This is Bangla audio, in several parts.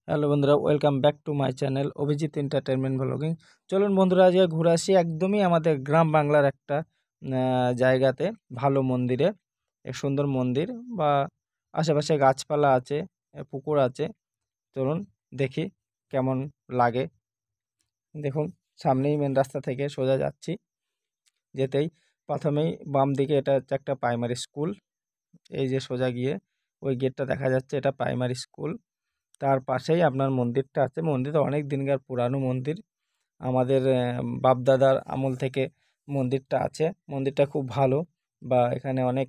হ্যালো বন্ধুরা, welcome back to my channel Abhijit entertainment blogging. চলুন বন্ধুরা, আজকে ঘুরে আসি একদমই আমাদের গ্রাম বাংলার একটা জায়গাতে, ভালো মন্দিরে। এক সুন্দর মন্দির, বা আশেপাশে গাছপালা আছে, পুকুর আছে। চলুন দেখি কেমন লাগে। দেখুন, সামনেই মেন রাস্তা থেকে সোজা যাচ্ছি, যেতেই প্রথমেই বাম দিকে এটা হচ্ছে একটা প্রাইমারি স্কুল। এই যে সোজা গিয়ে ওই গেটটা দেখা যাচ্ছে, এটা প্রাইমারি স্কুল। তার পাশেই আপনার মন্দিরটা আছে। মন্দিরটা অনেক দিনকার পুরানো মন্দির, আমাদের বাপদাদার আমল থেকে মন্দিরটা আছে। মন্দিরটা খুব ভালো, বা এখানে অনেক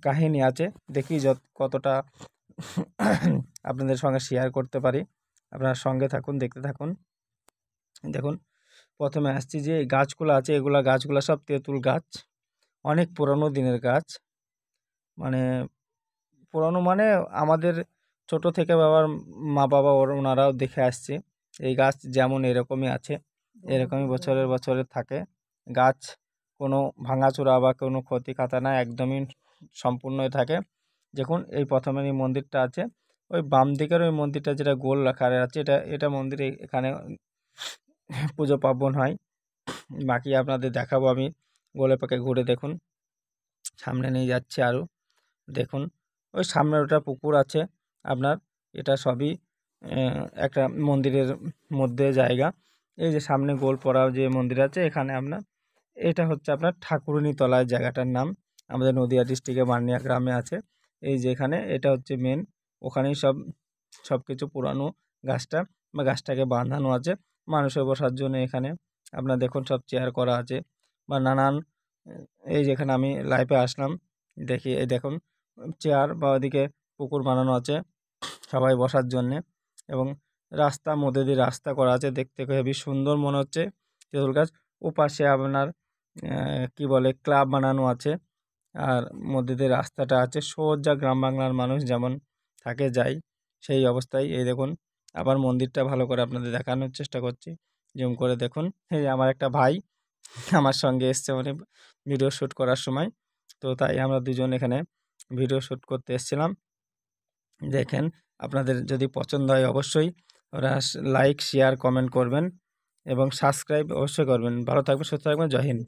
কাহিনী আছে। দেখি কতটা আপনাদের সঙ্গে শেয়ার করতে পারি। আপনারা সঙ্গে থাকুন, দেখতে থাকুন। দেখুন, প্রথমে আসছি যে এই গাছগুলো আছে, গাছগুলো সব তেঁতুল গাছ। অনেক পুরনো দিনের গাছ, মানে পুরনো মানে আমাদের ছোট থেকে মা বাবা ওনারাও দেখে আসছে। এই গাছ যেমন এরকমই আছে, এরকমই বছরের বছরে থাকে গাছ। কোনো ভাঙাচোরা বা কোনো ক্ষতি খাতা না, একদমই সম্পূর্ণই থাকে। দেখুন, এই প্রথমের এই মন্দিরটা আছে, ওই বাম দিকের ওই মন্দিরটা যেটা গোল আকারে আছে, এটা মন্দিরে এখানে পুজো পার্বণ হয়। বাকি আপনাদের দেখাবো আমি, গোলে পাকে ঘুরে দেখুন। সামনে নিয়ে যাচ্ছে আরও, দেখুন ওই সামনের ওটা পুকুর আছে আপনার। এটা সবই একটা মন্দিরের মধ্যে জায়গা। এই যে সামনে গোল পড়া যে মন্দির আছে, এখানে আপনার এটা হচ্ছে আপনার ঠাকুরনী তলায়, জায়গাটার নাম আমাদের নদিয়া ডিস্ট্রিক্টে বানিয়া গ্রামে আছে। এই যে এখানে এটা হচ্ছে মেন, ওখানেই সব কিছু পুরানো গাছটা বা গাছটাকে বাঁধানো আছে মানুষের বসার জন্য। এখানে আপনার দেখুন সব চেয়ার করা আছে, বা নানান এই যেখানে আমি লাইভে আসলাম, দেখি এই দেখুন চেয়ার, বা ওদিকে পুকুর বানানো আছে সবাই বসার জন্যে। এবং রাস্তা মধ্যে দিয়ে রাস্তা করা আছে, দেখতে হেবি সুন্দর মনে হচ্ছে তেঁতুল গাছ। ওপাশে আপনার কি বলে ক্লাব বানানো আছে, আর মধ্যে দিয়ে রাস্তাটা আছে সোজা গ্রাম বাংলার মানুষ যেমন থাকে যায় সেই অবস্থায়। এই দেখুন, আবার মন্দিরটা ভালো করে আপনাদের দেখানোর চেষ্টা করছি, জুম করে দেখুন। এই যে আমার একটা ভাই আমার সঙ্গে এসছে, মানে ভিডিও শ্যুট করার সময়, তো তাই আমরা দুজন এখানে ভিডিও শ্যুট করতে এসেছিলাম। দেখেন, আপনাদের যদি পছন্দ হয় অবশ্যই ওরা লাইক শেয়ার কমেন্ট করবেন, এবং সাবস্ক্রাইব অবশ্যই করবেন। ভালো থাকবেন, সুস্থ থাকবেন, জয় হিন্দ।